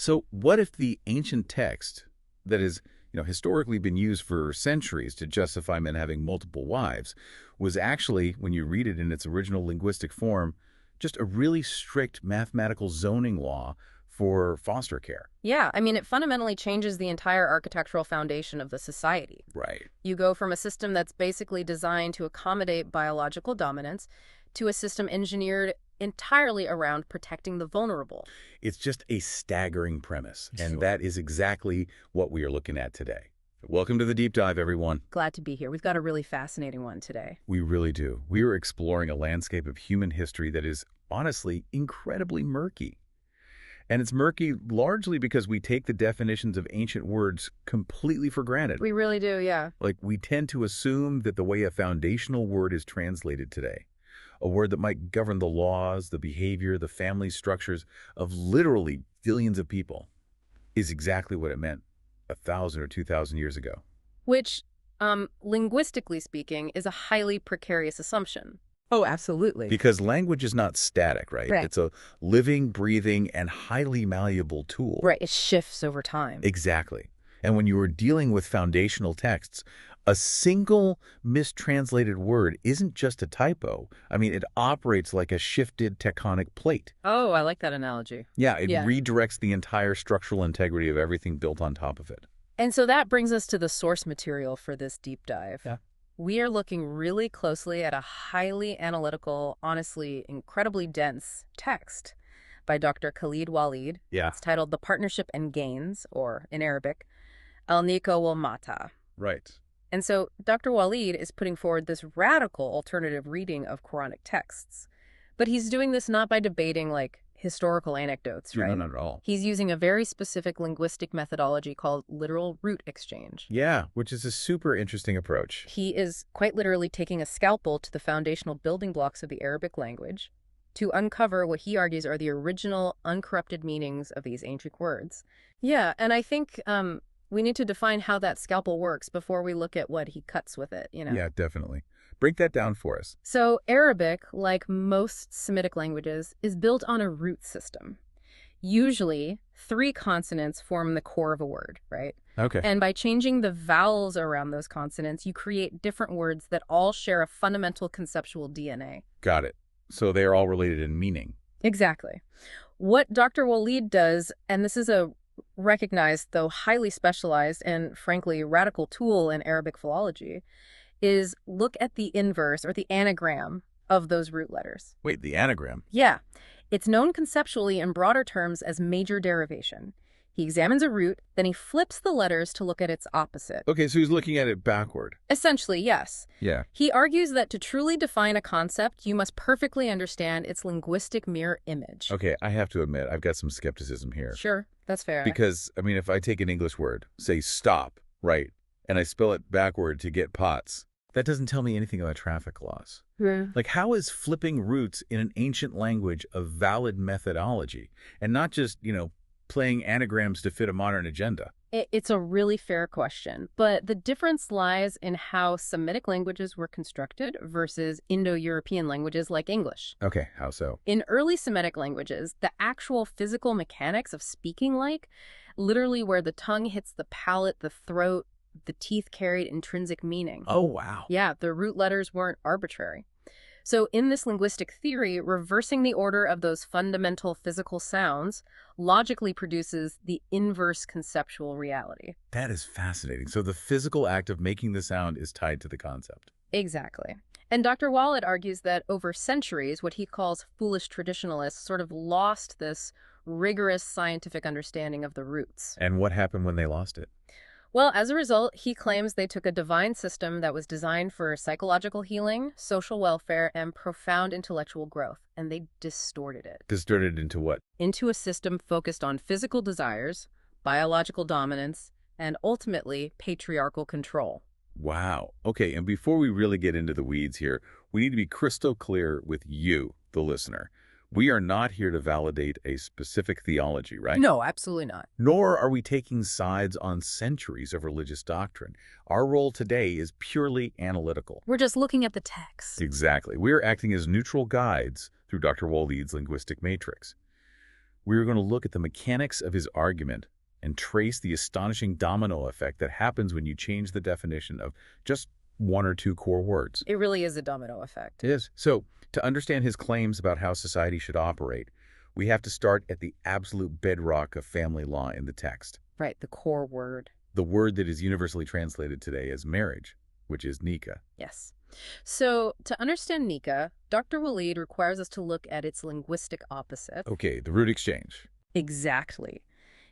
So what if the ancient text that has, historically been used for centuries to justify men having multiple wives was actually, when you read it in its original linguistic form, just a really strict mathematical zoning law for foster care? Yeah, I mean, it fundamentally changes the entire architectural foundation of the society. Right. You go from a system that's basically designed to accommodate biological dominance to a system engineered entirely around protecting the vulnerable. It's just a staggering premise, and that is exactly what we are looking at today. Welcome to the Deep Dive, everyone. Glad to be here. We've got a really fascinating one today. We really do. We are exploring a landscape of human history that is, honestly, incredibly murky. And it's murky largely because we take the definitions of ancient words completely for granted. We really do, yeah. Like, we tend to assume that the way a foundational word is translated today, a word that might govern the laws, the behavior, the family structures of literally billions of people, is exactly what it meant 1,000 or 2,000 years ago. Which, linguistically speaking, is a highly precarious assumption. Oh, absolutely. Because language is not static, right? Right. It's a living, breathing, and highly malleable tool. Right, it shifts over time. Exactly. And when you are dealing with foundational texts, a single mistranslated word isn't just a typo. I mean, it operates like a shifted tectonic plate. Oh, I like that analogy. Yeah, it redirects the entire structural integrity of everything built on top of it. And so that brings us to the source material for this deep dive. Yeah. We are looking really closely at a highly analytical, honestly, incredibly dense text by Dr. Khaled Waleed. Yeah. It's titled The Partnership and Gains, or in Arabic, Al-Nika wal-Mata. Right. And so Dr. Waleed is putting forward this radical alternative reading of Quranic texts. But he's doing this not by debating, historical anecdotes, right? No, not at all. He's using a very specific linguistic methodology called literal root exchange. Yeah, which is a super interesting approach. He is quite literally taking a scalpel to the foundational building blocks of the Arabic language to uncover what he argues are the original, uncorrupted meanings of these ancient words. Yeah, and I think we need to define how that scalpel works before we look at what he cuts with it, Yeah, definitely. Break that down for us. So Arabic, like most Semitic languages, is built on a root system. Usually, 3 consonants form the core of a word, right? Okay. And by changing the vowels around those consonants, you create different words that all share a fundamental conceptual DNA. Got it. So they are all related in meaning. Exactly. What Dr. Waleed does, and this is a recognized, though highly specialized and frankly radical tool in Arabic philology, is look at the inverse or the anagram of those root letters. Wait, the anagram? Yeah. It's known conceptually in broader terms as major derivation. He examines a root, then he flips the letters to look at its opposite. Okay, so he's looking at it backward. Essentially, yes. Yeah. He argues that to truly define a concept, you must perfectly understand its linguistic mirror image. Okay, I have to admit, I've got some skepticism here. Sure, that's fair. Because, I mean, if I take an English word, say stop, right, and I spell it backward to get pots, that doesn't tell me anything about traffic laws. Yeah. Like, how is flipping roots in an ancient language a valid methodology? And not just, playing anagrams to fit a modern agenda? It's a really fair question, but the difference lies in how Semitic languages were constructed versus Indo-European languages like English. Okay, how so? In early Semitic languages, the actual physical mechanics of speaking, literally where the tongue hits the palate, the throat, the teeth carried intrinsic meaning. Oh, wow. Yeah, the root letters weren't arbitrary. So in this linguistic theory, reversing the order of those fundamental physical sounds logically produces the inverse conceptual reality. That is fascinating. So the physical act of making the sound is tied to the concept. Exactly. And Dr. Waleed argues that over centuries, what he calls foolish traditionalists sort of lost this rigorous scientific understanding of the roots. And what happened when they lost it? Well, as a result, he claims they took a divine system that was designed for psychological healing, social welfare, and profound intellectual growth, and they distorted it. Distorted into what? Into a system focused on physical desires, biological dominance, and ultimately patriarchal control. Wow. Okay, and before we really get into the weeds here, we need to be crystal clear with you, the listener. We are not here to validate a specific theology, right? No, absolutely not. Nor are we taking sides on centuries of religious doctrine. Our role today is purely analytical. We're just looking at the text. Exactly. We are acting as neutral guides through Dr. Waleed's linguistic matrix. we're going to look at the mechanics of his argument and trace the astonishing domino effect that happens when you change the definition of just one or two core words. It really is a domino effect. It is. So, to understand his claims about how society should operate, we have to start at the absolute bedrock of family law in the text. Right, the core word. The word that is universally translated today as marriage, which is nikah. Yes. So, to understand nikah, Dr. Waleed requires us to look at its linguistic opposite. Okay, the root exchange. Exactly.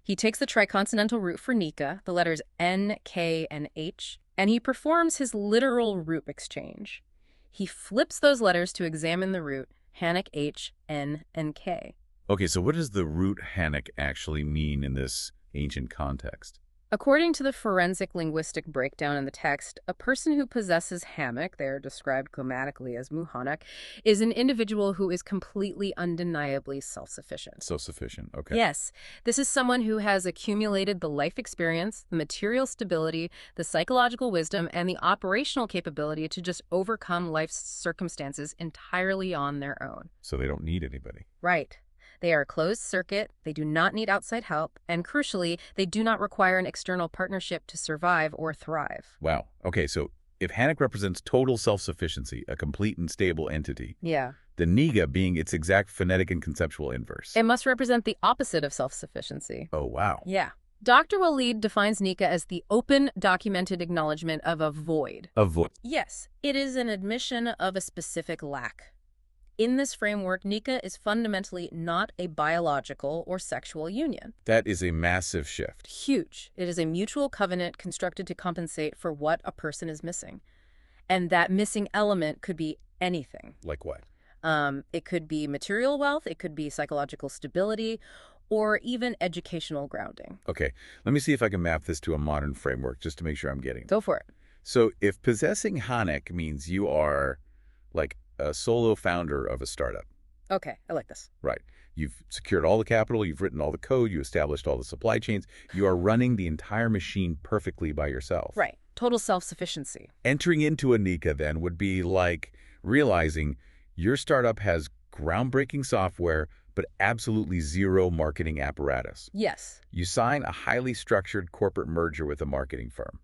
He takes the triconsonantal root for nikah, the letters N, K, and H, and he performs his literal root exchange. He flips those letters to examine the root Hanak H, N, and K. Okay, so what does the root Hanak actually mean in this ancient context? According to the forensic linguistic breakdown in the text, a person who possesses hamak, they're described grammatically as muhanak, is an individual who is completely undeniably self-sufficient. Self-sufficient, okay. Yes, this is someone who has accumulated the life experience, the material stability, the psychological wisdom, and the operational capability to just overcome life's circumstances entirely on their own. So they don't need anybody. Right. They are a closed circuit, they do not need outside help, and crucially, they do not require an external partnership to survive or thrive. Wow. Okay, so if Hanak represents total self-sufficiency, a complete and stable entity, Yeah. the niga being its exact phonetic and conceptual inverse. It must represent the opposite of self-sufficiency. Oh, wow. Yeah. Dr. Waleed defines nikah as the open, documented acknowledgement of a void. A void. Yes, it is an admission of a specific lack. In this framework, nikah is fundamentally not a biological or sexual union. That is a massive shift. Huge. It is a mutual covenant constructed to compensate for what a person is missing. And that missing element could be anything. Like what? It could be material wealth, it could be psychological stability, or even educational grounding. Okay, let me see if I can map this to a modern framework just to make sure I'm getting it. Go for it. So if possessing Hanak means you are like a solo founder of a startup. Okay, I like this. Right. You've secured all the capital, you've written all the code, you established all the supply chains. You are running the entire machine perfectly by yourself. Right. Total self-sufficiency. Entering into a nikah then would be like realizing your startup has groundbreaking software, but absolutely zero marketing apparatus. Yes. You sign a highly structured corporate merger with a marketing firm.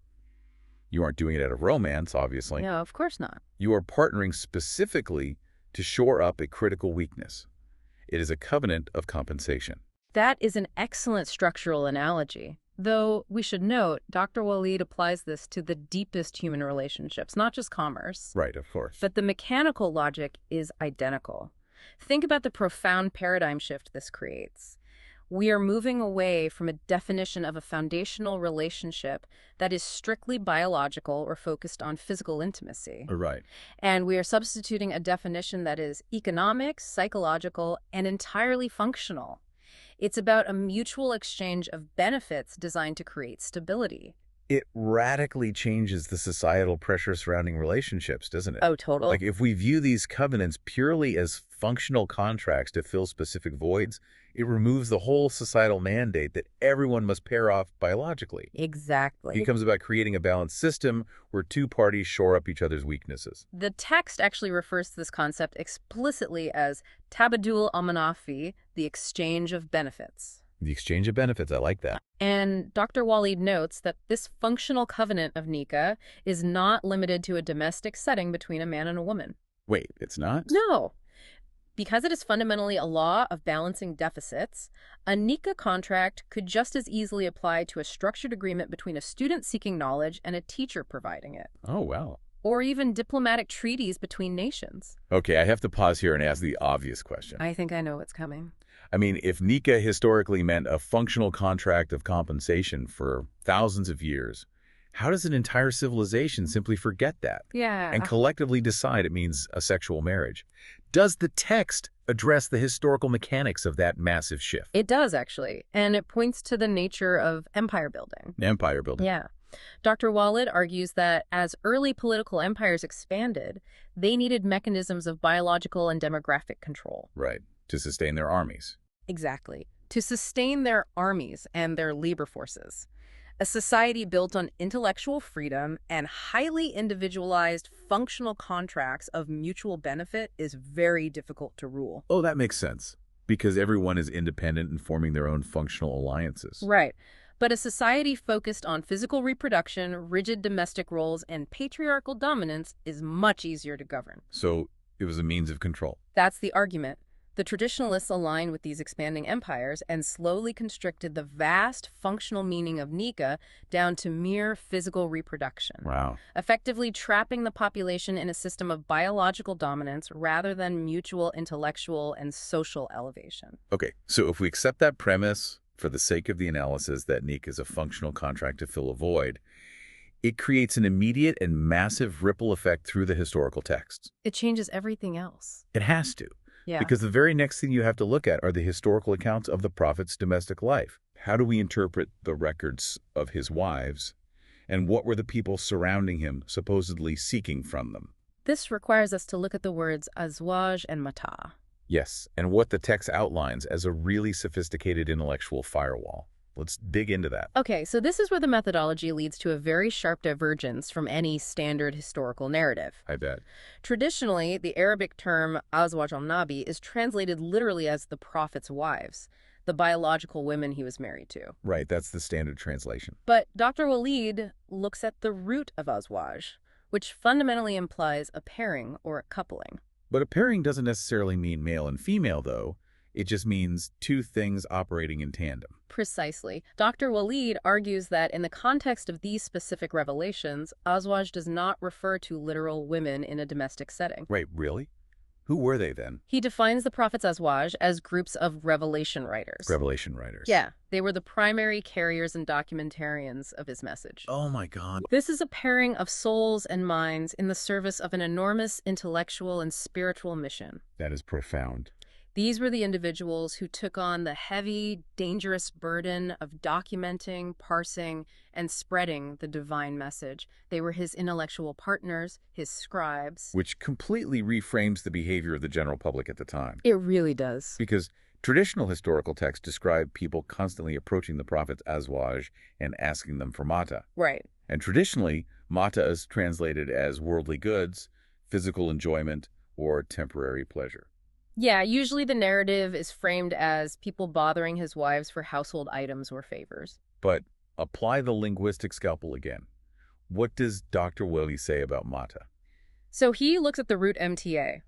You aren't doing it out of romance, obviously. No, of course not. You are partnering specifically to shore up a critical weakness. It is a covenant of compensation. That is an excellent structural analogy. Though we should note, Dr. Waleed applies this to the deepest human relationships, not just commerce. Right, of course. But the mechanical logic is identical. Think about the profound paradigm shift this creates. We are moving away from a definition of a foundational relationship that is strictly biological or focused on physical intimacy. Right. And we are substituting a definition that is economic, psychological, and entirely functional. It's about a mutual exchange of benefits designed to create stability. It radically changes the societal pressure surrounding relationships, doesn't it? Oh, totally. Like if we view these covenants purely as functional contracts to fill specific voids, it removes the whole societal mandate that everyone must pair off biologically. Exactly. It becomes about creating a balanced system where two parties shore up each other's weaknesses. The text actually refers to this concept explicitly as tabadul al-manafi, the exchange of benefits. The exchange of benefits, I like that. And Dr. Waleed notes that this functional covenant of nikah is not limited to a domestic setting between a man and a woman. Wait, it's not? No. Because it is fundamentally a law of balancing deficits, a nikah contract could just as easily apply to a structured agreement between a student seeking knowledge and a teacher providing it. Oh, wow. Or even diplomatic treaties between nations. Okay, I have to pause here and ask the obvious question. I think I know what's coming. I mean, if nikah historically meant a functional contract of compensation for thousands of years, how does an entire civilization simply forget that Yeah. and collectively decide it means a sexual marriage? Does the text address the historical mechanics of that massive shift? It does, actually. And it points to the nature of empire building. Empire building. Yeah. Dr. Waleed argues that as early political empires expanded, they needed mechanisms of biological and demographic control. Right, to sustain their armies. Exactly. To sustain their armies and their labor forces. A society built on intellectual freedom and highly individualized functional contracts of mutual benefit is very difficult to rule. Oh, that makes sense. Because everyone is independent and forming their own functional alliances. Right. But a society focused on physical reproduction, rigid domestic roles, and patriarchal dominance is much easier to govern. So it was a means of control. That's the argument. The traditionalists aligned with these expanding empires and slowly constricted the vast functional meaning of Nika down to mere physical reproduction. Wow. Effectively trapping the population in a system of biological dominance rather than mutual intellectual and social elevation. Okay, so if we accept that premise for the sake of the analysis that Nika is a functional contract to fill a void, it creates an immediate and massive ripple effect through the historical texts. It changes everything else. It has to. Yeah. Because the very next thing you have to look at are the historical accounts of the prophet's domestic life. How do we interpret the records of his wives, and what were the people surrounding him supposedly seeking from them? This requires us to look at the words azwaj and mata. Yes, and what the text outlines as a really sophisticated intellectual firewall. Let's dig into that. Okay, so this is where the methodology leads to a very sharp divergence from any standard historical narrative. I bet. Traditionally, the Arabic term azwaj al-nabi is translated literally as the prophet's wives, the biological women he was married to. Right, that's the standard translation. But Dr. Waleed looks at the root of azwaj, which fundamentally implies a pairing or a coupling. But a pairing doesn't necessarily mean male and female, though. It just means two things operating in tandem. Precisely. Dr. Waleed argues that in the context of these specific revelations, azwaj does not refer to literal women in a domestic setting. Right, really? Who were they then? He defines the prophets azwaj as groups of revelation writers. Revelation writers. Yeah, they were the primary carriers and documentarians of his message. Oh my God. This is a pairing of souls and minds in the service of an enormous intellectual and spiritual mission. That is profound. These were the individuals who took on the heavy, dangerous burden of documenting, parsing, and spreading the divine message. They were his intellectual partners, his scribes. Which completely reframes the behavior of the general public at the time. It really does. Because traditional historical texts describe people constantly approaching the prophets azwaj and asking them for mata. Right. And traditionally, mata is translated as worldly goods, physical enjoyment, or temporary pleasure. Yeah, usually the narrative is framed as people bothering his wives for household items or favors. But apply the linguistic scalpel again. What does Dr. Waleed say about mata? So he looks at the root MTA.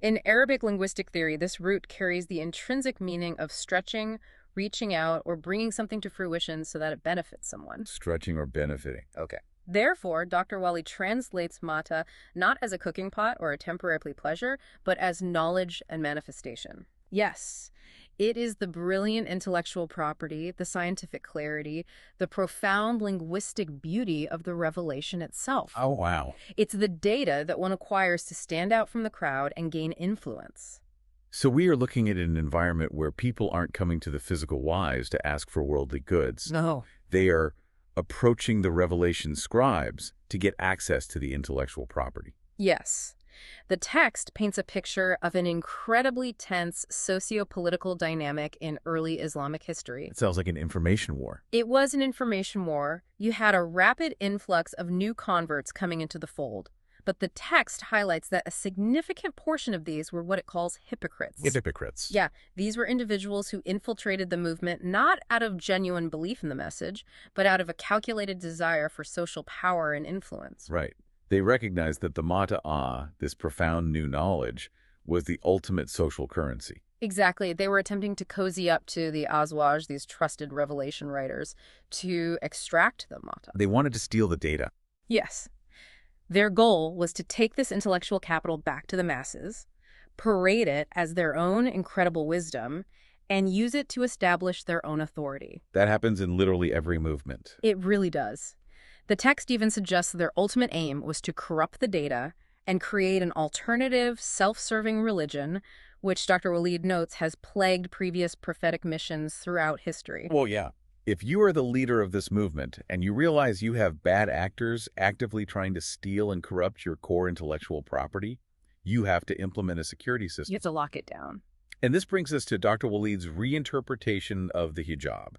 In Arabic linguistic theory, this root carries the intrinsic meaning of stretching, reaching out, or bringing something to fruition so that it benefits someone. Stretching or benefiting. Okay. Therefore, Dr. Waleed translates mata not as a cooking pot or a temporary pleasure, but as knowledge and manifestation. Yes, it is the brilliant intellectual property, the scientific clarity, the profound linguistic beauty of the revelation itself. Oh, wow. It's the data that one acquires to stand out from the crowd and gain influence. So we are looking at an environment where people aren't coming to the physical wise to ask for worldly goods. No. They are approaching the revelation scribes to get access to the intellectual property. Yes. The text paints a picture of an incredibly tense socio-political dynamic in early Islamic history. It sounds like an information war. It was an information war. You had a rapid influx of new converts coming into the fold. But the text highlights that a significant portion of these were what it calls hypocrites. Hypocrites. Yeah, these were individuals who infiltrated the movement not out of genuine belief in the message, but out of a calculated desire for social power and influence. Right. They recognized that the mata'ah, this profound new knowledge, was the ultimate social currency. Exactly. They were attempting to cozy up to the azwaj, these trusted revelation writers, to extract the mata. They wanted to steal the data. Yes. Their goal was to take this intellectual capital back to the masses, parade it as their own incredible wisdom, and use it to establish their own authority. That happens in literally every movement. It really does. The text even suggests their ultimate aim was to corrupt the data and create an alternative, self-serving religion, which Dr. Waleed notes has plagued previous prophetic missions throughout history. Well, yeah. If you are the leader of this movement and you realize you have bad actors actively trying to steal and corrupt your core intellectual property, you have to implement a security system. You have to lock it down. And this brings us to Dr. Waleed's reinterpretation of the hijab.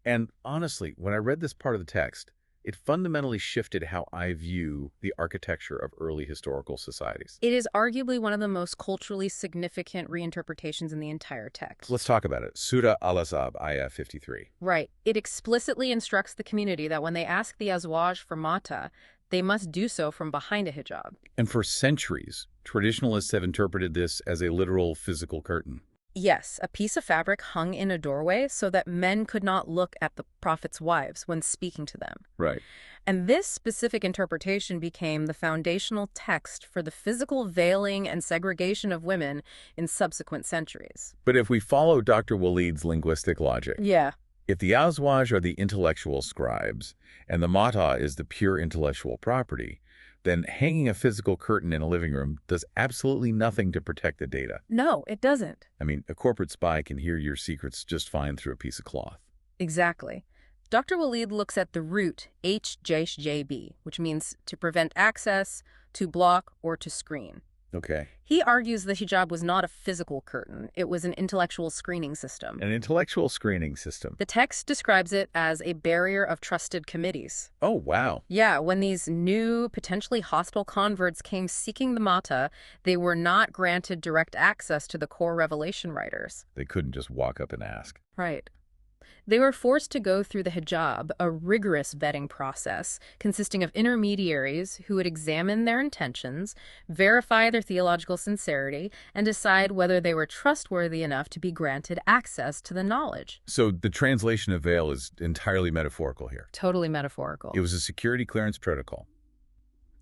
And honestly, when I read this part of the text, it fundamentally shifted how I view the architecture of early historical societies. It is arguably one of the most culturally significant reinterpretations in the entire text. Let's talk about it. Surah Al-Ahzab, Ayah 53. Right. It explicitly instructs the community that when they ask the azwaj for mata, they must do so from behind a hijab. And for centuries, traditionalists have interpreted this as a literal physical curtain. Yes, a piece of fabric hung in a doorway so that men could not look at the prophet's wives when speaking to them. Right. And this specific interpretation became the foundational text for the physical veiling and segregation of women in subsequent centuries. But if we follow Dr. Waleed's linguistic logic, Yeah. if the azwaj are the intellectual scribes and the mata is the pure intellectual property, then hanging a physical curtain in a living room does absolutely nothing to protect the data. No, it doesn't. I mean, a corporate spy can hear your secrets just fine through a piece of cloth. Exactly. Dr. Waleed looks at the root HJB, which means to prevent access, to block, or to screen. Okay. He argues the hijab was not a physical curtain. It was an intellectual screening system. An intellectual screening system. The text describes it as a barrier of trusted committees. Oh, wow. Yeah, when these new, potentially hostile converts came seeking the mata, they were not granted direct access to the core revelation writers. They couldn't just walk up and ask. Right. They were forced to go through the hijab, a rigorous vetting process consisting of intermediaries who would examine their intentions, verify their theological sincerity, and decide whether they were trustworthy enough to be granted access to the knowledge. So the translation of veil is entirely metaphorical here. Totally metaphorical. It was a security clearance protocol.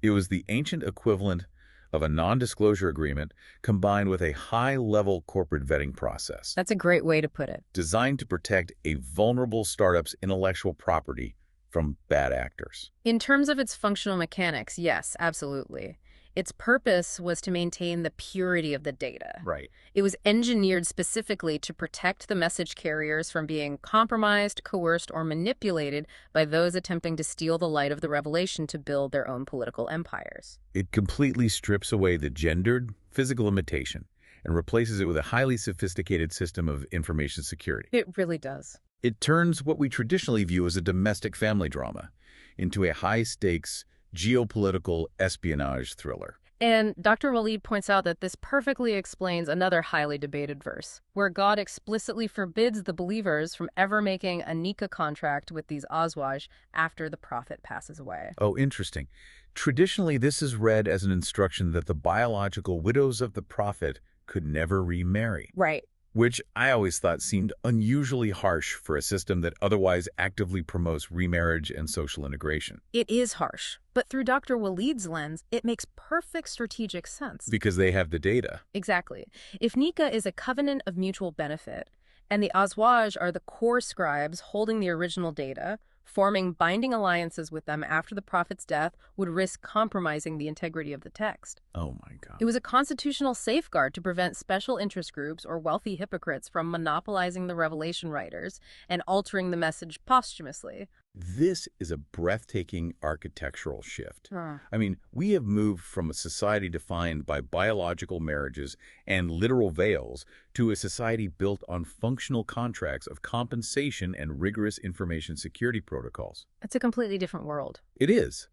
It was the ancient equivalent of a non-disclosure agreement combined with a high-level corporate vetting process. That's a great way to put it. Designed to protect a vulnerable startup's intellectual property from bad actors. In terms of its functional mechanics, yes, absolutely. Its purpose was to maintain the purity of the data. Right. It was engineered specifically to protect the message carriers from being compromised, coerced, or manipulated by those attempting to steal the light of the revelation to build their own political empires. It completely strips away the gendered, physical imitation and replaces it with a highly sophisticated system of information security. It really does. It turns what we traditionally view as a domestic family drama into a high-stakes, geopolitical espionage thriller. And Dr. Waleed points out that this perfectly explains another highly debated verse, where God explicitly forbids the believers from ever making a nikah contract with these azwaj after the prophet passes away. Oh, interesting. Traditionally, this is read as an instruction that the biological widows of the prophet could never remarry. Right. Which I always thought seemed unusually harsh for a system that otherwise actively promotes remarriage and social integration. It is harsh, but through Dr. Waleed's lens, it makes perfect strategic sense. Because they have the data. Exactly. If nikah is a covenant of mutual benefit, and the azwaj are the core scribes holding the original data, forming binding alliances with them after the prophet's death would risk compromising the integrity of the text. Oh my God. It was a constitutional safeguard to prevent special interest groups or wealthy hypocrites from monopolizing the revelation writers and altering the message posthumously. This is a breathtaking architectural shift. Huh. I mean, we have moved from a society defined by biological marriages and literal veils to a society built on functional contracts of compensation and rigorous information security protocols. It's a completely different world. It is.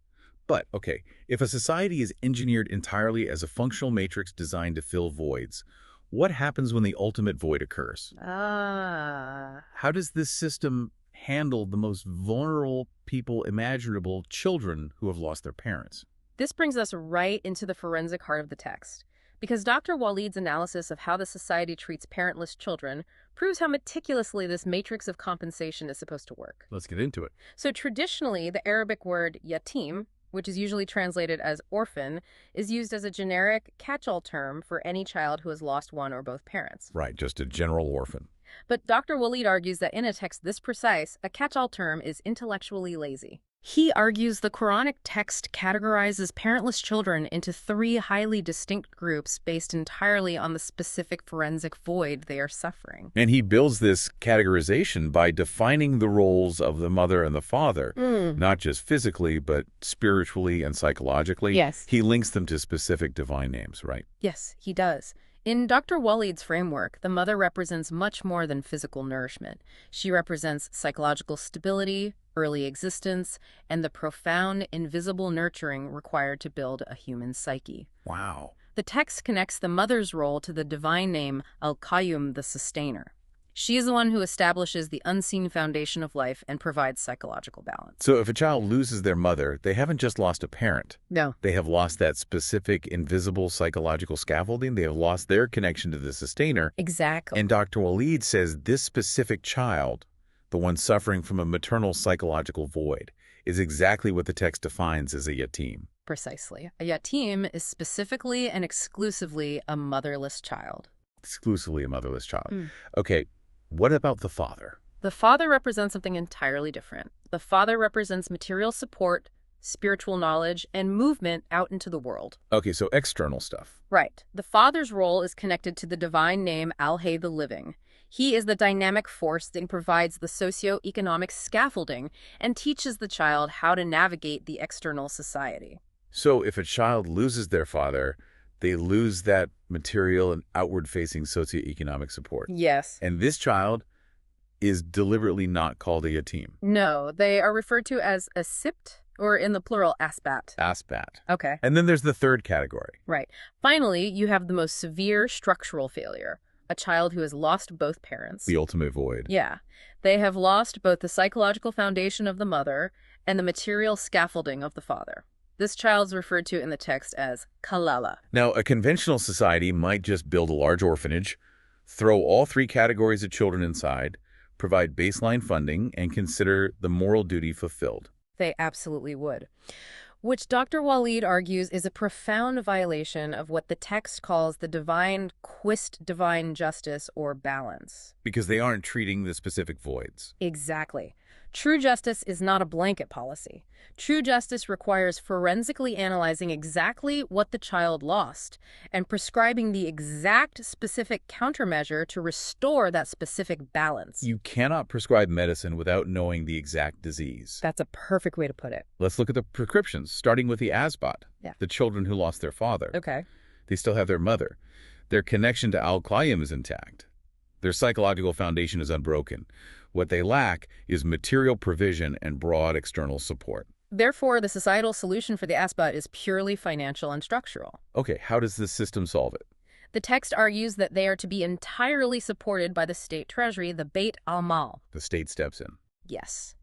But, okay, if a society is engineered entirely as a functional matrix designed to fill voids, what happens when the ultimate void occurs? How does this system handle the most vulnerable people imaginable, children who have lost their parents? This brings us right into the forensic heart of the text, because Dr. Waleed's analysis of how the society treats parentless children proves how meticulously this matrix of compensation is supposed to work. Let's get into it. So traditionally, the Arabic word yatim, which is usually translated as orphan, is used as a generic catch-all term for any child who has lost one or both parents. Right, just a general orphan. But Dr. Waleed argues that in a text this precise, a catch-all term is intellectually lazy. He argues the Quranic text categorizes parentless children into three highly distinct groups based entirely on the specific forensic void they are suffering. And he builds this categorization by defining the roles of the mother and the father, not just physically, but spiritually and psychologically. Yes. He links them to specific divine names, right? Yes, he does. In Dr. Waleed's framework, the mother represents much more than physical nourishment. She represents psychological stability, early existence, and the profound, invisible nurturing required to build a human psyche. Wow. The text connects the mother's role to the divine name Al-Qayyum, the sustainer. She is the one who establishes the unseen foundation of life and provides psychological balance. So if a child loses their mother, they haven't just lost a parent. No. They have lost that specific invisible psychological scaffolding. They have lost their connection to the sustainer. Exactly. And Dr. Waleed says this specific child, the one suffering from a maternal psychological void, is exactly what the text defines as a yatim. Precisely. A yatim is specifically and exclusively a motherless child. Exclusively a motherless child. Okay, what about the father? The father represents something entirely different. The father represents material support, spiritual knowledge, and movement out into the world. Okay, so external stuff. Right. The father's role is connected to the divine name Al-Hayy, the living. He is the dynamic force that provides the socio-economic scaffolding and teaches the child how to navigate the external society. So if a child loses their father, they lose that material and outward-facing socioeconomic support. Yes. And this child is deliberately not called a yatim. No, they are referred to as asipt, or in the plural, asbat. Asbat. Okay. And then there's the third category. Right. Finally, you have the most severe structural failure, a child who has lost both parents. The ultimate void. Yeah. They have lost both the psychological foundation of the mother and the material scaffolding of the father. This child's referred to in the text as kalala. Now, a conventional society might just build a large orphanage, throw all three categories of children inside, provide baseline funding, and consider the moral duty fulfilled. They absolutely would. Which Dr. Waleed argues is a profound violation of what the text calls the divine divine justice or balance. Because they aren't treating the specific voids. Exactly. True justice is not a blanket policy. True justice requires forensically analyzing exactly what the child lost and prescribing the exact specific countermeasure to restore that specific balance. You cannot prescribe medicine without knowing the exact disease. That's a perfect way to put it. Let's look at the prescriptions, starting with the asbat, the children who lost their father. Okay. They still have their mother. Their connection to Al-Qayyum is intact. Their psychological foundation is unbroken. What they lack is material provision and broad external support. Therefore, the societal solution for the asbat is purely financial and structural. Okay, how does this system solve it? The text argues that they are to be entirely supported by the state treasury, the Beit al-Mal. The state steps in. Yes.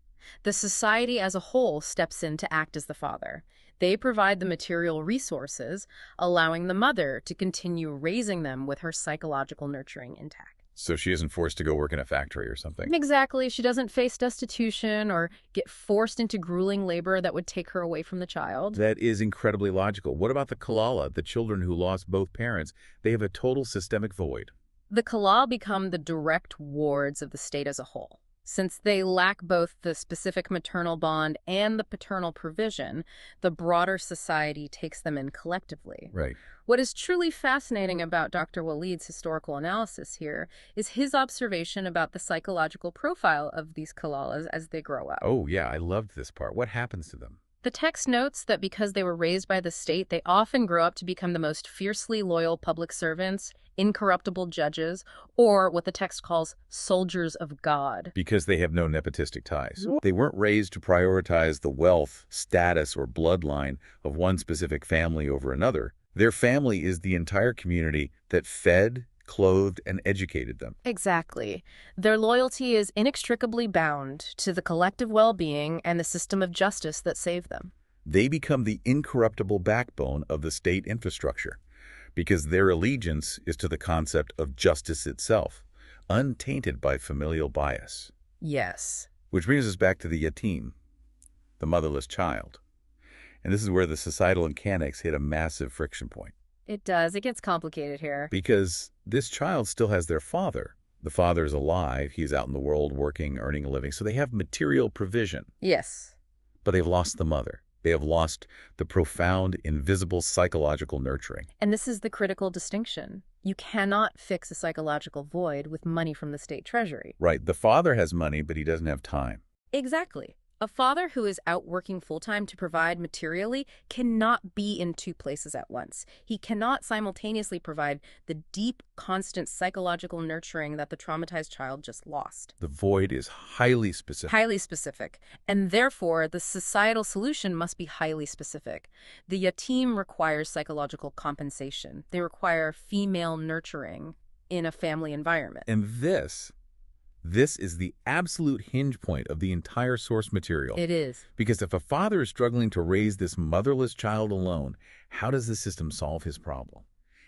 The society as a whole steps in to act as the father. They provide the material resources, allowing the mother to continue raising them with her psychological nurturing intact. So she isn't forced to go work in a factory or something. Exactly. She doesn't face destitution or get forced into grueling labor that would take her away from the child. That is incredibly logical. What about the kalala, the children who lost both parents? They have a total systemic void. The kalal become the direct wards of the state as a whole. Since they lack both the specific maternal bond and the paternal provision, the broader society takes them in collectively. Right. What is truly fascinating about Dr. Waleed's historical analysis here is his observation about the psychological profile of these kalalas as they grow up. Oh, yeah, I loved this part. What happens to them? The text notes that because they were raised by the state, they often grow up to become the most fiercely loyal public servants, incorruptible judges, or what the text calls soldiers of God. Because they have no nepotistic ties. They weren't raised to prioritize the wealth, status, or bloodline of one specific family over another. Their family is the entire community that fed, clothed, and educated them. Exactly. Their loyalty is inextricably bound to the collective well-being and the system of justice that saved them. They become the incorruptible backbone of the state infrastructure because their allegiance is to the concept of justice itself, untainted by familial bias. Yes. Which brings us back to the yatim, the motherless child. And this is where the societal mechanics hit a massive friction point. It does. It gets complicated here. Because this child still has their father. The father is alive. He's out in the world working, earning a living. So they have material provision. Yes. But they've lost the mother. They have lost the profound, invisible psychological nurturing. And this is the critical distinction. You cannot fix a psychological void with money from the state treasury. Right. The father has money, but he doesn't have time. Exactly. A father who is out working full-time to provide materially cannot be in two places at once. He cannot simultaneously provide the deep, constant psychological nurturing that the traumatized child just lost. The void is highly specific. Highly specific. And therefore, the societal solution must be highly specific. The yatim requires psychological compensation. They require female nurturing in a family environment. And this is the absolute hinge point of the entire source material. It is. Because if a father is struggling to raise this motherless child alone, how does the system solve his problem?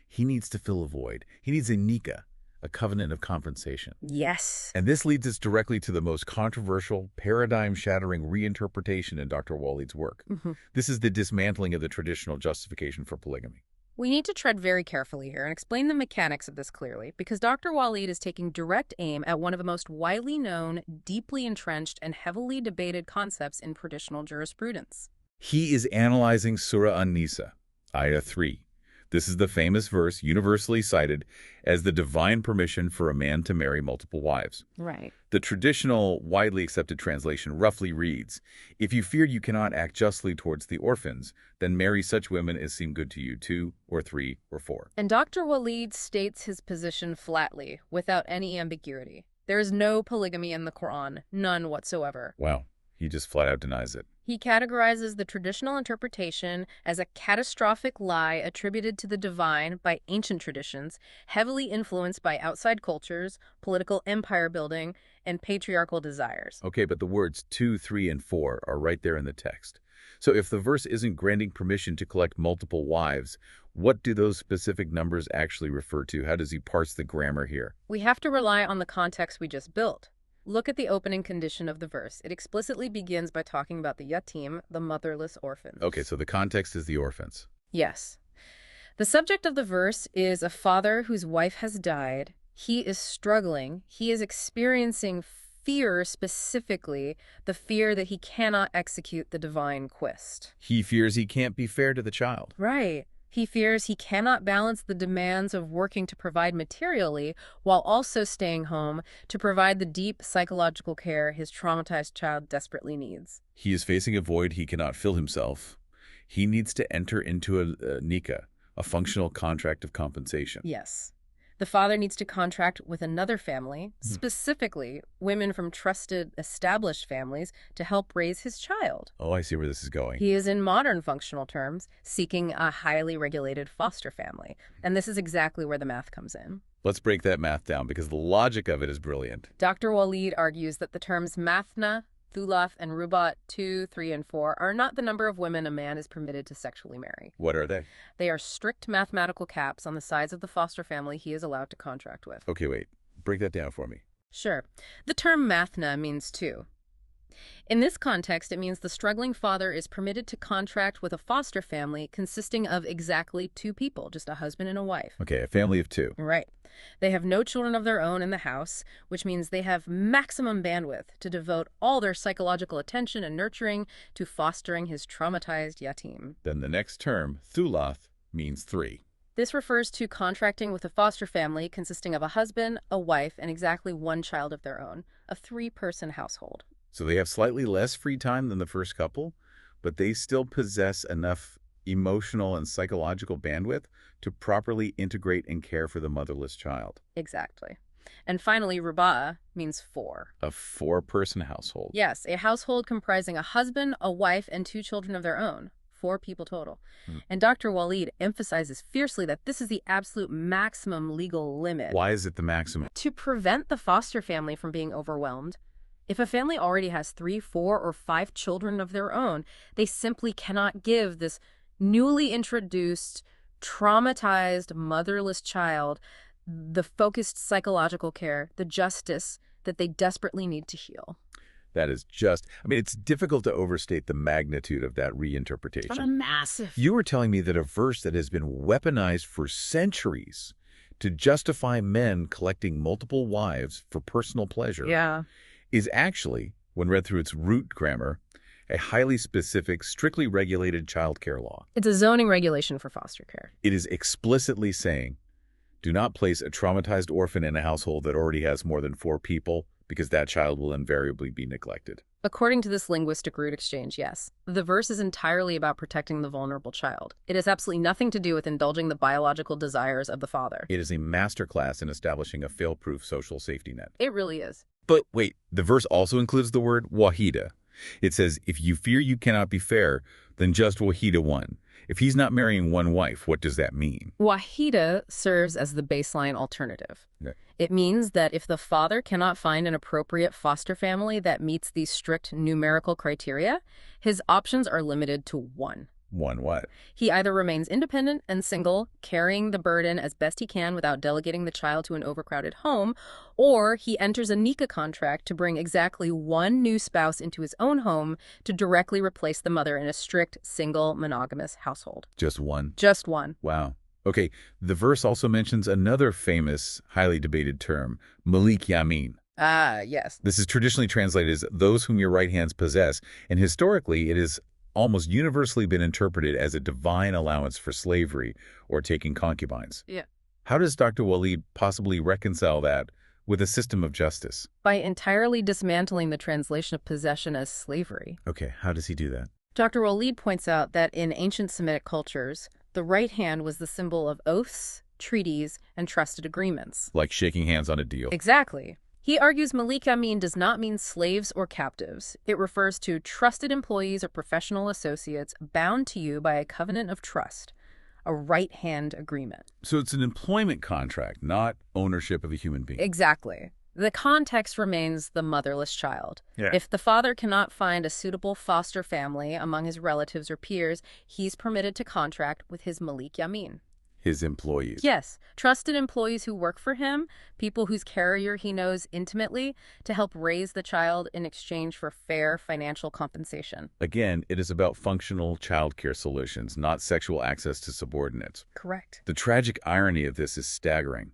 He needs to fill a void. He needs a nika, a covenant of compensation. Yes. And this leads us directly to the most controversial, paradigm-shattering reinterpretation in Dr. Waleed's work. This is the dismantling of the traditional justification for polygamy. We need to tread very carefully here and explain the mechanics of this clearly, because Dr. Waleed is taking direct aim at one of the most widely known, deeply entrenched, and heavily debated concepts in traditional jurisprudence. He is analyzing Surah An-Nisa, Ayah 3. This is the famous verse universally cited as the divine permission for a man to marry multiple wives. Right. The traditional, widely accepted translation roughly reads, "If you fear you cannot act justly towards the orphans, then marry such women as seem good to you, 2 or 3 or 4. And Dr. Waleed states his position flatly, without any ambiguity. There is no polygamy in the Quran, none whatsoever. Wow, he just flat out denies it. He categorizes the traditional interpretation as a catastrophic lie attributed to the divine by ancient traditions, heavily influenced by outside cultures, political empire building, and patriarchal desires. Okay, but the words 2, 3, and 4 are right there in the text. So if the verse isn't granting permission to collect multiple wives, what do those specific numbers actually refer to? How does he parse the grammar here? We have to rely on the context we just built. Look at the opening condition of the verse. It explicitly begins by talking about the yatim, the motherless orphans. Okay, so the context is the orphans. Yes. The subject of the verse is a father whose wife has died. He is struggling. He is experiencing fear, specifically the fear that he cannot execute the divine quest. He fears he can't be fair to the child. Right. He fears he cannot balance the demands of working to provide materially while also staying home to provide the deep psychological care his traumatized child desperately needs. He is facing a void he cannot fill himself. He needs to enter into a nika, a functional contract of compensation. Yes. The father needs to contract with another family, specifically women from trusted, established families, to help raise his child. Oh, I see where this is going. He is, in modern functional terms, seeking a highly regulated foster family. And this is exactly where the math comes in. Let's break that math down because the logic of it is brilliant. Dr. Waleed argues that the terms mathna, thulath, and rubat 2, 3, and 4 are not the number of women a man is permitted to sexually marry. What are they? They are strict mathematical caps on the size of the foster family he is allowed to contract with. Okay, wait. Break that down for me. Sure. The term mathna means 2. In this context, it means the struggling father is permitted to contract with a foster family consisting of exactly 2 people, just a husband and a wife. Okay, a family of 2. Right. They have no children of their own in the house, which means they have maximum bandwidth to devote all their psychological attention and nurturing to fostering his traumatized yatim. Then the next term, thulath, means 3. This refers to contracting with a foster family consisting of a husband, a wife, and exactly 1 child of their own, a 3-person household. So they have slightly less free time than the first couple, but they still possess enough emotional and psychological bandwidth to properly integrate and care for the motherless child. Exactly. And finally, ruba'a means 4. A 4-person household. Yes, a household comprising a husband, a wife, and 2 children of their own. 4 people total. And Dr. Waleed emphasizes fiercely that this is the absolute maximum legal limit. Why is it the maximum? To prevent the foster family from being overwhelmed. If a family already has 3, 4, or 5 children of their own, they simply cannot give this newly introduced, traumatized, motherless child the focused psychological care, the justice that they desperately need to heal. That is just, it's difficult to overstate the magnitude of that reinterpretation. It's massive. You were telling me that a verse that has been weaponized for centuries to justify men collecting multiple wives for personal pleasure is actually, when read through its root grammar, a highly specific, strictly regulated child care law. It's a zoning regulation for foster care. It is explicitly saying, do not place a traumatized orphan in a household that already has more than 4 people because that child will invariably be neglected. According to this linguistic root exchange, yes. The verse is entirely about protecting the vulnerable child. It has absolutely nothing to do with indulging the biological desires of the father. It is a masterclass in establishing a fail-proof social safety net. It really is. But wait, the verse also includes the word wahida. It says, if you fear you cannot be fair, then just wahida one. If he's not marrying one wife, what does that mean? Wahida serves as the baseline alternative. Okay. It means that if the father cannot find an appropriate foster family that meets these strict numerical criteria, his options are limited to one. One what? He either remains independent and single, carrying the burden as best he can without delegating the child to an overcrowded home, or he enters a nikah contract to bring exactly one new spouse into his own home to directly replace the mother in a strict, single, monogamous household. Just one? Just one. Wow. Okay, the verse also mentions another famous, highly debated term, malik yamin. Ah, yes. This is traditionally translated as those whom your right hands possess, and historically it is almost universally been interpreted as a divine allowance for slavery or taking concubines. Yeah. How does Dr. Waleed possibly reconcile that with a system of justice? By entirely dismantling the translation of possession as slavery. Okay, how does he do that? Dr. Waleed points out that in ancient Semitic cultures, the right hand was the symbol of oaths, treaties, and trusted agreements. Like shaking hands on a deal. Exactly. He argues Malik Yamin does not mean slaves or captives. It refers to trusted employees or professional associates bound to you by a covenant of trust, a right-hand agreement. So it's an employment contract, not ownership of a human being. Exactly. The context remains the motherless child. Yeah. If the father cannot find a suitable foster family among his relatives or peers, he's permitted to contract with his Malik Yamin. His employees. Yes, trusted employees who work for him, people whose carrier he knows intimately, to help raise the child in exchange for fair financial compensation. Again, it is about functional childcare solutions, not sexual access to subordinates. Correct. The tragic irony of this is staggering.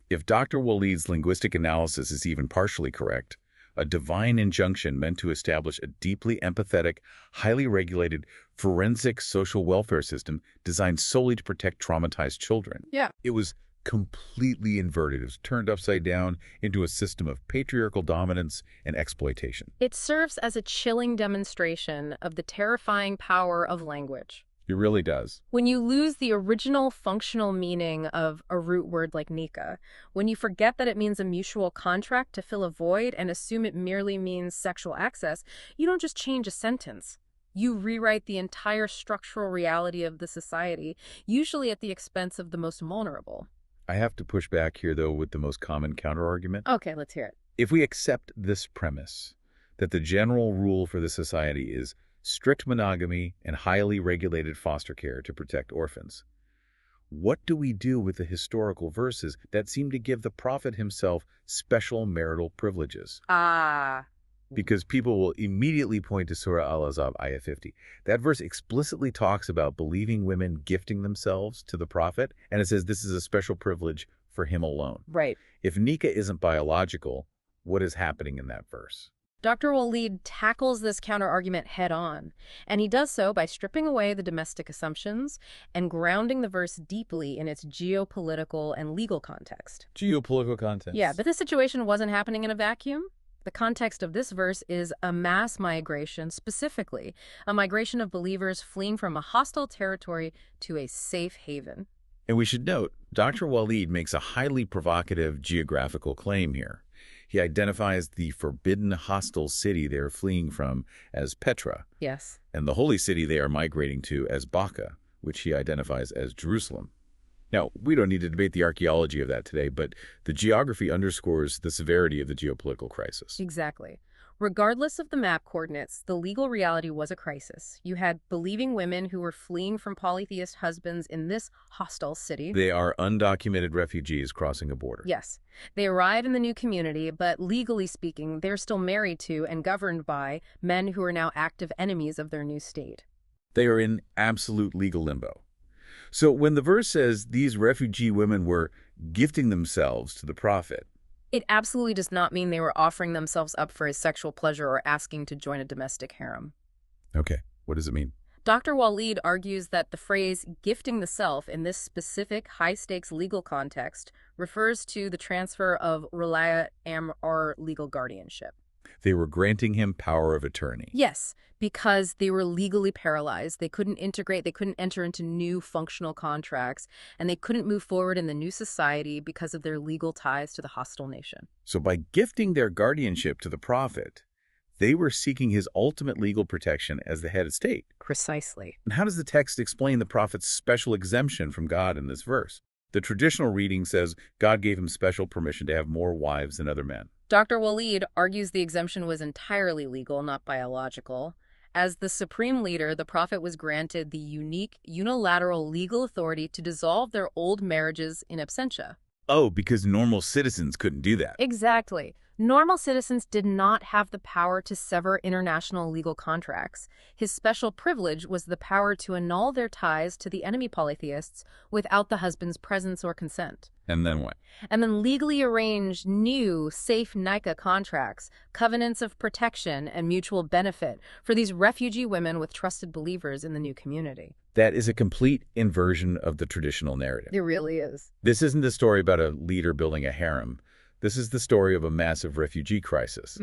If Dr. Waleed's linguistic analysis is even partially correct, a divine injunction meant to establish a deeply empathetic, highly regulated, forensic social welfare system designed solely to protect traumatized children. Yeah. It was completely inverted. It was turned upside down into a system of patriarchal dominance and exploitation. It serves as a chilling demonstration of the terrifying power of language. It really does. When you lose the original functional meaning of a root word like nikah, when you forget that it means a mutual contract to fill a void and assume it merely means sexual access, you don't just change a sentence. You rewrite the entire structural reality of the society, usually at the expense of the most vulnerable. I have to push back here, though, with the most common counterargument. Okay, let's hear it. If we accept this premise, that the general rule for the society is strict monogamy and highly regulated foster care to protect orphans, what do we do with the historical verses that seem to give the prophet himself special marital privileges? Because people will immediately point to Surah Al-Ahzab, Ayah 50. That verse explicitly talks about believing women gifting themselves to the prophet, and it says this is a special privilege for him alone. Right. If nikah isn't biological, what is happening in that verse? Dr. Waleed tackles this counterargument head-on, and he does so by stripping away the domestic assumptions and grounding the verse deeply in its geopolitical and legal context. Geopolitical context. Yeah, but this situation wasn't happening in a vacuum. The context of this verse is a mass migration, specifically a migration of believers fleeing from a hostile territory to a safe haven. And we should note, Dr. Waleed makes a highly provocative geographical claim here. He identifies the forbidden hostile city they are fleeing from as Petra. Yes. And the holy city they are migrating to as Baka, which he identifies as Jerusalem. Now, we don't need to debate the archaeology of that today, but the geography underscores the severity of the geopolitical crisis. Exactly. Regardless of the map coordinates, the legal reality was a crisis. You had believing women who were fleeing from polytheist husbands in this hostile city. They are undocumented refugees crossing a border. Yes. They arrive in the new community, but legally speaking, they're still married to and governed by men who are now active enemies of their new state. They are in absolute legal limbo. So when the verse says these refugee women were gifting themselves to the prophet, it absolutely does not mean they were offering themselves up for his sexual pleasure or asking to join a domestic harem. Okay, what does it mean? Dr. Waleed argues that the phrase gifting the self in this specific high-stakes legal context refers to the transfer of wilayah or legal guardianship. They were granting him power of attorney. Yes, because they were legally paralyzed. They couldn't integrate, they couldn't enter into new functional contracts, and they couldn't move forward in the new society because of their legal ties to the hostile nation. So by gifting their guardianship to the prophet, they were seeking his ultimate legal protection as the head of state. Precisely. And how does the text explain the prophet's special exemption from God in this verse? The traditional reading says God gave him special permission to have more wives than other men. Dr. Waleed argues the exemption was entirely legal, not biological. As the supreme leader, the prophet was granted the unique, unilateral legal authority to dissolve their old marriages in absentia. Oh, because normal citizens couldn't do that. Exactly. Normal citizens did not have the power to sever international legal contracts. His special privilege was the power to annul their ties to the enemy polytheists without the husband's presence or consent. And then what? And then legally arrange new, safe Nika contracts, covenants of protection and mutual benefit for these refugee women with trusted believers in the new community. That is a complete inversion of the traditional narrative. It really is. This isn't a story about a leader building a harem. This is the story of a massive refugee crisis.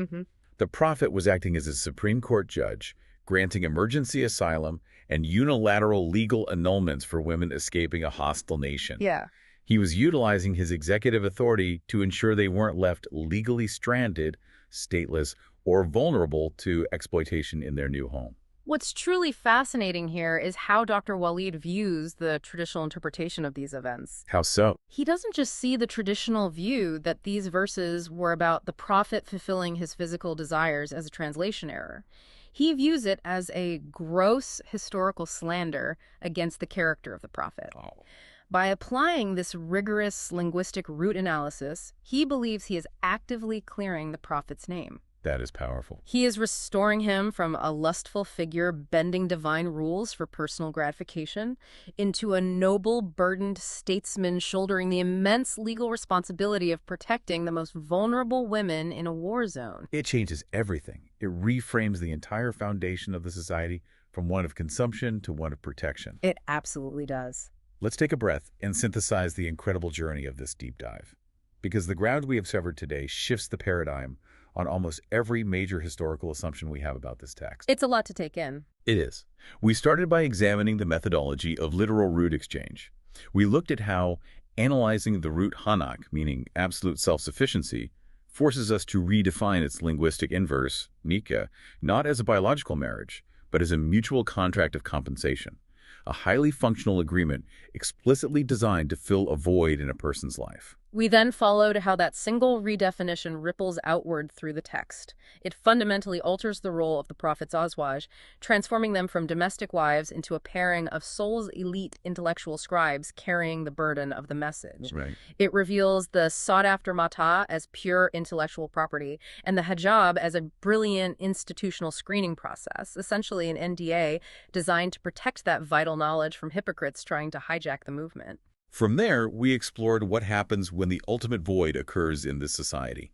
The prophet was acting as a Supreme Court judge, granting emergency asylum and unilateral legal annulments for women escaping a hostile nation. Yeah. He was utilizing his executive authority to ensure they weren't left legally stranded, stateless, or vulnerable to exploitation in their new home. What's truly fascinating here is how Dr. Waleed views the traditional interpretation of these events. How so? He doesn't just see the traditional view that these verses were about the prophet fulfilling his physical desires as a translation error. He views it as a gross historical slander against the character of the prophet. Oh. By applying this rigorous linguistic root analysis, he believes he is actively clearing the prophet's name. That is powerful. He is restoring him from a lustful figure bending divine rules for personal gratification into a noble, burdened statesman shouldering the immense legal responsibility of protecting the most vulnerable women in a war zone. It changes everything. It reframes the entire foundation of the society from one of consumption to one of protection. It absolutely does. Let's take a breath and synthesize the incredible journey of this deep dive. Because the ground we have severed today shifts the paradigm on almost every major historical assumption we have about this text. It's a lot to take in. It is. We started by examining the methodology of literal root exchange. We looked at how analyzing the root hanak, meaning absolute self-sufficiency, forces us to redefine its linguistic inverse, nika, not as a biological marriage, but as a mutual contract of compensation, a highly functional agreement explicitly designed to fill a void in a person's life. We then followed how that single redefinition ripples outward through the text. It fundamentally alters the role of the prophets Azwaj, transforming them from domestic wives into a pairing of soul's elite intellectual scribes carrying the burden of the message. Right. It reveals the sought-after mata as pure intellectual property and the hijab as a brilliant institutional screening process, essentially an NDA designed to protect that vital knowledge from hypocrites trying to hijack the movement. From there, we explored what happens when the ultimate void occurs in this society,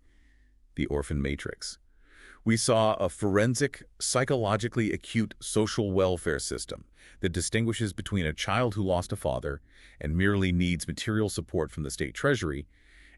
the orphan matrix. We saw a forensic, psychologically acute social welfare system that distinguishes between a child who lost a father and merely needs material support from the state treasury,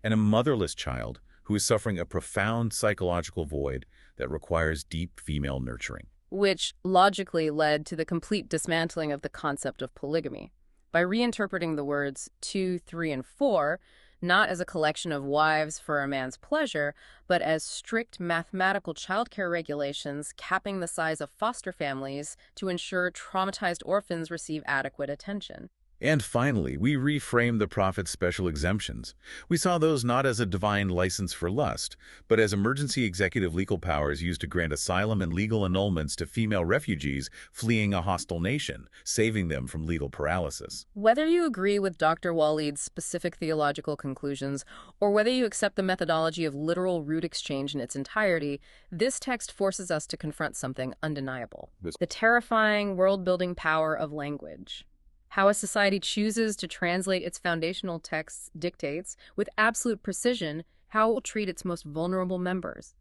and a motherless child who is suffering a profound psychological void that requires deep female nurturing. Which logically led to the complete dismantling of the concept of polygamy. By reinterpreting the words 2, 3, and 4, not as a collection of wives for a man's pleasure, but as strict mathematical childcare regulations capping the size of foster families to ensure traumatized orphans receive adequate attention. And finally, we reframed the prophet's special exemptions. We saw those not as a divine license for lust, but as emergency executive legal powers used to grant asylum and legal annulments to female refugees fleeing a hostile nation, saving them from legal paralysis. Whether you agree with Dr. Waleed's specific theological conclusions, or whether you accept the methodology of literal root exchange in its entirety, this text forces us to confront something undeniable: the terrifying world-building power of language. How a society chooses to translate its foundational texts dictates, with absolute precision, how it will treat its most vulnerable members.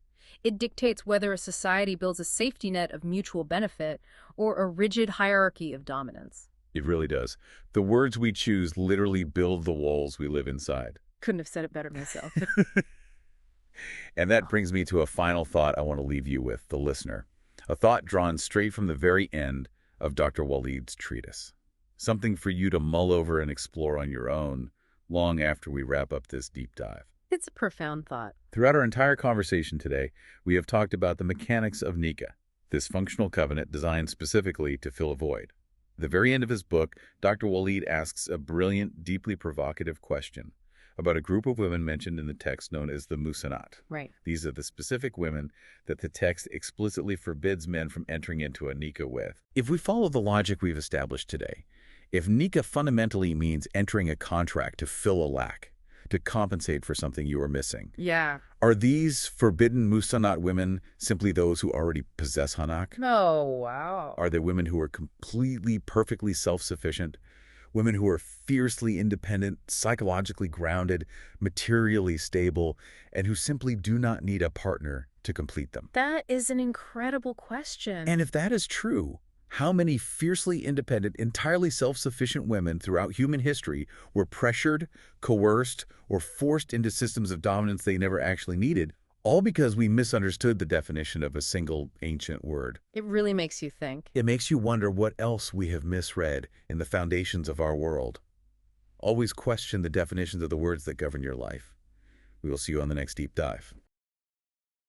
It dictates whether a society builds a safety net of mutual benefit or a rigid hierarchy of dominance. It really does. The words we choose literally build the walls we live inside. Couldn't have said it better myself. And that brings me to a final thought I want to leave you with, the listener. A thought drawn straight from the very end of Dr. Waleed's treatise. Something for you to mull over and explore on your own long after we wrap up this deep dive. It's a profound thought. Throughout our entire conversation today, we have talked about the mechanics of Nika, this functional covenant designed specifically to fill a void. At the very end of his book, Dr. Waleed asks a brilliant, deeply provocative question about a group of women mentioned in the text known as the Musanat. Right. These are the specific women that the text explicitly forbids men from entering into a Nika with. If we follow the logic we've established today, if Nika fundamentally means entering a contract to fill a lack, to compensate for something you are missing, Yeah. are these forbidden Musanat women simply those who already possess Hanak? Oh, wow. Are they women who are completely, perfectly self-sufficient? Women who are fiercely independent, psychologically grounded, materially stable, and who simply do not need a partner to complete them? That is an incredible question. And if that is true, how many fiercely independent, entirely self-sufficient women throughout human history were pressured, coerced, or forced into systems of dominance they never actually needed, all because we misunderstood the definition of a single ancient word? It really makes you think. It makes you wonder what else we have misread in the foundations of our world. Always question the definitions of the words that govern your life. We will see you on the next deep dive.